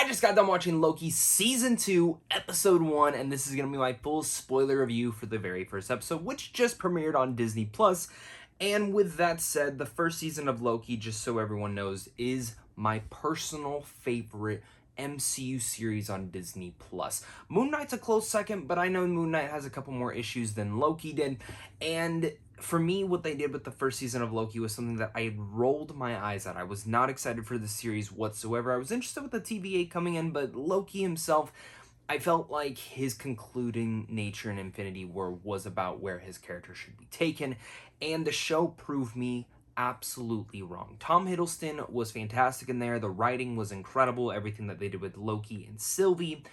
just got done watching Loki Season 2, Episode 1, and this is going to be my full spoiler review for the very first episode, which just premiered on Disney+. And with that said, the first season of Loki, just so everyone knows, is my personal favorite MCU series on Disney+. Moon Knight's a close second, but I know Moon Knight has a couple more issues than Loki did, and for me, what they did with the first season of Loki was something that I had rolled my eyes at. I was not excited for the series whatsoever. I was interested with the TVA coming in, but Loki himself, I felt like his concluding nature in Infinity War was about where his character should be taken, and the show proved me absolutely wrong. Tom Hiddleston was fantastic in there. The writing was incredible. Everything that they did with Loki and Sylvie.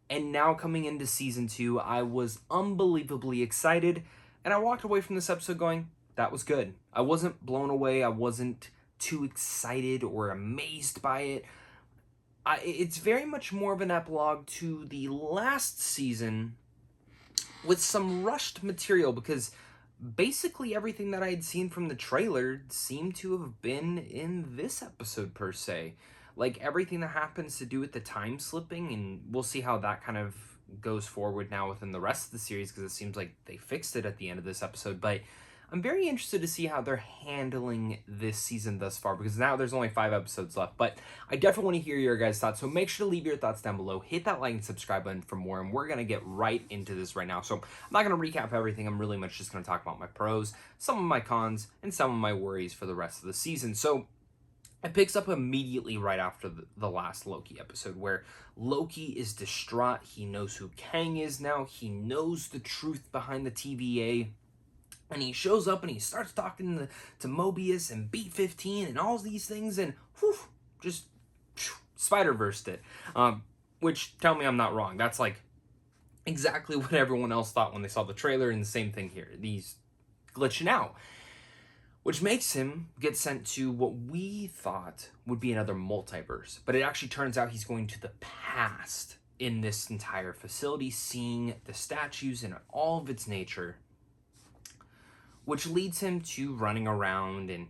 And now coming into season 2, I was unbelievably excited. And I walked away from this episode going, that was good. I wasn't blown away. I wasn't too excited or amazed by it. It's very much more of an epilogue to the last season with some rushed material, because basically everything that I had seen from the trailer seemed to have been in this episode per se. Like everything that happens to do with the time slipping, and we'll see how that kind of goes forward now within the rest of the series, because it seems like they fixed it at the end of this episode. But I'm very interested to see how they're handling this season thus far, because now there's only 5 episodes left. But I definitely want to hear your guys' thoughts, so make sure to leave your thoughts down below. Hit that like and subscribe button for more, and we're going to get right into this right now. So I'm not going to recap everything. I'm really much just going to talk about my pros, some of my cons, and some of my worries for the rest of the season. So it picks up immediately right after the last Loki episode, where Loki is distraught. He knows who Kang is now. He knows the truth behind the TVA. And he shows up and he starts talking to Mobius and B-15 and all these things, and whew, just Spider-Versed it. Which, tell me I'm not wrong. That's like exactly what everyone else thought when they saw the trailer, and the same thing here. He's glitching out, which makes him get sent to what we thought would be another multiverse. But it actually turns out he's going to the past in this entire facility, seeing the statues in all of its nature, which leads him to running around and,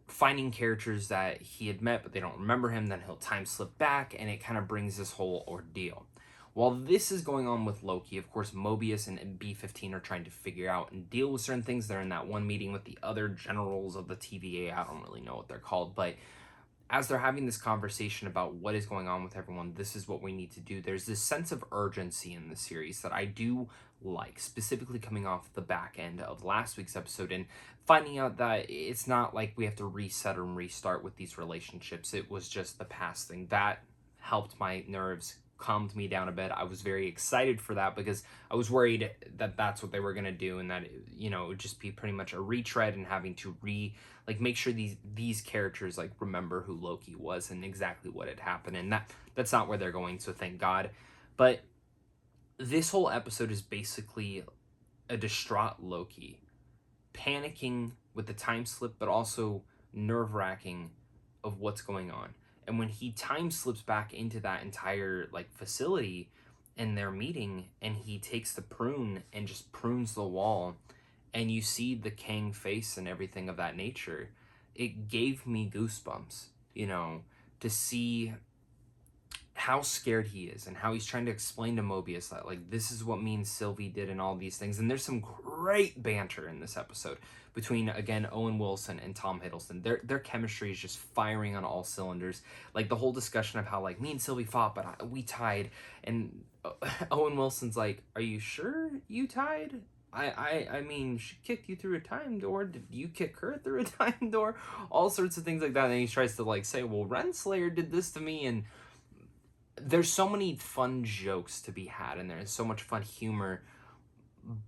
finding characters that he had met, but they don't remember him. Then he'll time slip back, and it kind of brings this whole ordeal. While this is going on with Loki, of course, Mobius and B-15 are trying to figure out and deal with certain things. They're in that one meeting with the other generals of the TVA. I don't really know what they're called, but as they're having this conversation about what is going on with everyone, this is what we need to do. There's this sense of urgency in the series that I do like, specifically coming off the back end of last week's episode and finding out that it's not like we have to reset and restart with these relationships. It was just the past thing. That helped my nerves, calmed me down a bit. I was very excited for that, because I was worried that that's what they were going to do, and that it would just be pretty much a retread and having to make sure these characters remember who Loki was and exactly what had happened, and that's not where they're going, so thank God. But this whole episode is basically a distraught Loki panicking with the time slip, but also nerve-wracking of what's going on. And when he time slips back into that entire facility in their meeting, and he takes the prune and just prunes the wall, and you see the Kang face and everything of that nature, it gave me goosebumps, to see how scared he is and how he's trying to explain to Mobius that this is what me and Sylvie did and all these things. And there's some great banter in this episode between, again, Owen Wilson and Tom Hiddleston. Their chemistry is just firing on all cylinders. The whole discussion of how me and Sylvie fought, but we tied, and Owen Wilson's like, "Are you sure you tied? I mean, she kicked you through a time door. Did you kick her through a time door?" All sorts of things like that. And he tries to say, "Well, Renslayer did this to me," and there's so many fun jokes to be had in there. There's so much fun humor,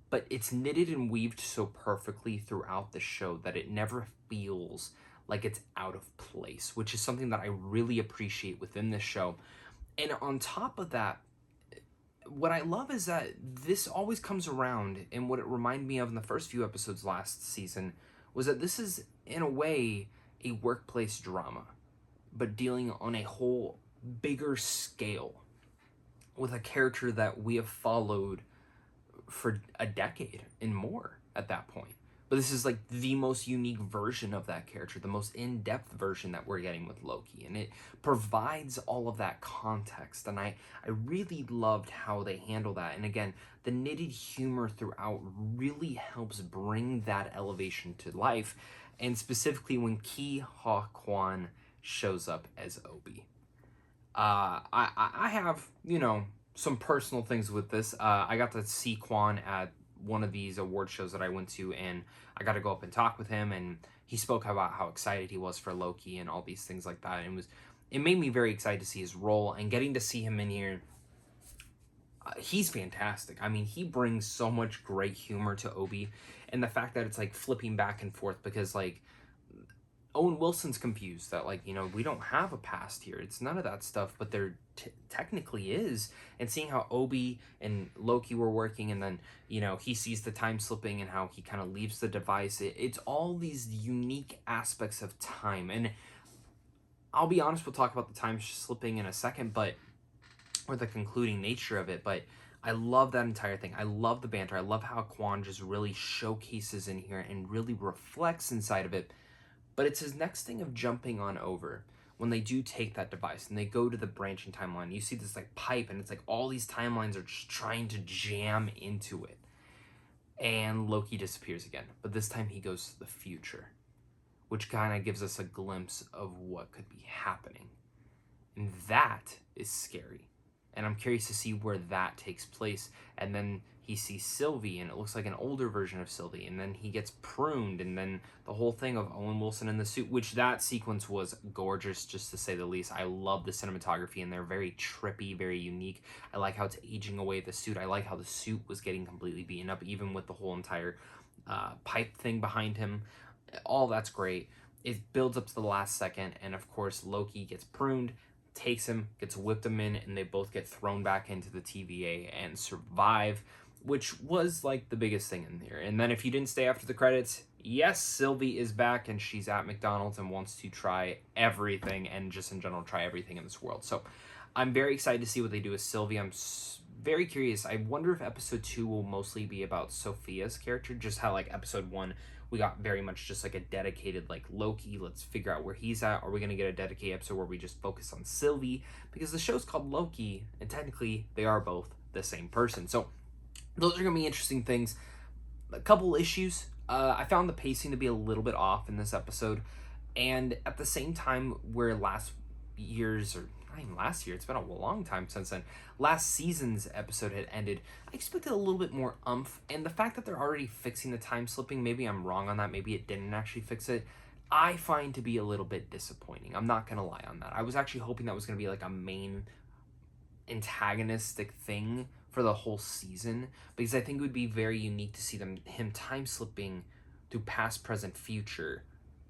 but it's knitted and weaved so perfectly throughout the show that it never feels like it's out of place, which is something that I really appreciate within this show. And on top of that, what I love is that this always comes around, and what it reminded me of in the first few episodes last season was that this is, in a way, a workplace drama, but dealing on a whole bigger scale with a character that we have followed for a decade and more at that point, But this is like the most unique version of that character, the most in-depth version that we're getting with Loki. And it provides all of that context. And I really loved how they handle that. And again, the knitted humor throughout really helps bring that elevation to life. And specifically when Ki Ha Kwan shows up as Obi. I have, some personal things with this. I got to see Kwan at one of these award shows that I went to, and I got to go up and talk with him, and he spoke about how excited he was for Loki and all these things like that. And it made me very excited to see his role, and getting to see him in here, he's fantastic. I mean, he brings so much great humor to Obi, and the fact that it's like flipping back and forth because like Owen Wilson's confused that like, we don't have a past here. It's none of that stuff, but there technically is. And seeing how Obi and Loki were working, and then, he sees the time slipping and how he kind of leaves the device. It's all these unique aspects of time. And I'll be honest, we'll talk about the time slipping in a second, or the concluding nature of it, but I love that entire thing. I love the banter. I love how Kwan just really showcases in here and really reflects inside of it. But it's his next thing of jumping on over when they do take that device and they go to the branching timeline. You see this like pipe, and it's like all these timelines are just trying to jam into it. And Loki disappears again, but this time he goes to the future, which kind of gives us a glimpse of what could be happening. And that is scary. And I'm curious to see where that takes place. And then he sees Sylvie, and it looks like an older version of Sylvie, and then he gets pruned, and then the whole thing of Owen Wilson in the suit, which that sequence was gorgeous, just to say the least. I love the cinematography, and they're very trippy, very unique. I like how it's aging away the suit. I like how the suit was getting completely beaten up, even with the whole entire pipe thing behind him. All that's great. It builds up to the last second, and of course Loki gets pruned, takes him, gets whipped him in, and they both get thrown back into the TVA and survive, which was like the biggest thing in here. And then if you didn't stay after the credits, yes, Sylvie is back, and she's at McDonald's and wants to try everything, and just in general try everything in this world. So I'm very excited to see what they do with Sylvie. I'm very curious. I wonder if episode 2 will mostly be about Sophia's character, just how like episode 1 we got very much just like a dedicated like Loki, let's figure out where he's at. Are we going to get a dedicated episode where we just focus on Sylvie? Because the show's called Loki, and technically they are both the same person. So those are going to be interesting things. A couple issues. I found the pacing to be a little bit off in this episode. And at the same time, where last year's, or not even last year, it's been a long time since then, last season's episode had ended, I expected a little bit more oomph. And the fact that they're already fixing the time slipping, maybe I'm wrong on that, maybe it didn't actually fix it, I find to be a little bit disappointing. I'm not going to lie on that. I was actually hoping that was going to be like a main antagonistic thing for the whole season, because I think it would be very unique to see him time slipping through past, present, future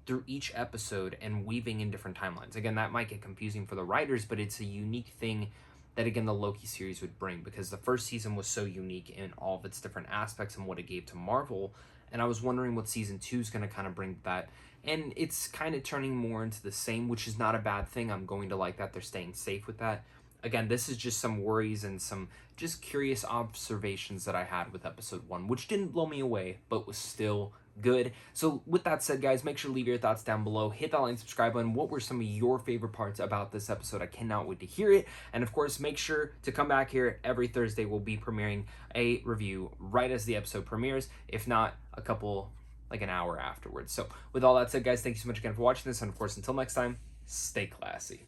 through each episode and weaving in different timelines. Again, that might get confusing for the writers, but it's a unique thing that, again, the Loki series would bring, because the first season was so unique in all of its different aspects and what it gave to Marvel, and I was wondering what season 2 is going to kind of bring that, and it's kind of turning more into the same, which is not a bad thing. I'm going to like that they're staying safe with that. Again, this is just some worries and some just curious observations that I had with episode 1, which didn't blow me away, but was still good. So with that said, guys, make sure to leave your thoughts down below. Hit that like and subscribe button. What were some of your favorite parts about this episode? I cannot wait to hear it. And of course, make sure to come back here every Thursday. We'll be premiering a review right as the episode premieres, if not like an hour afterwards. So with all that said, guys, thank you so much again for watching this. And of course, until next time, stay classy.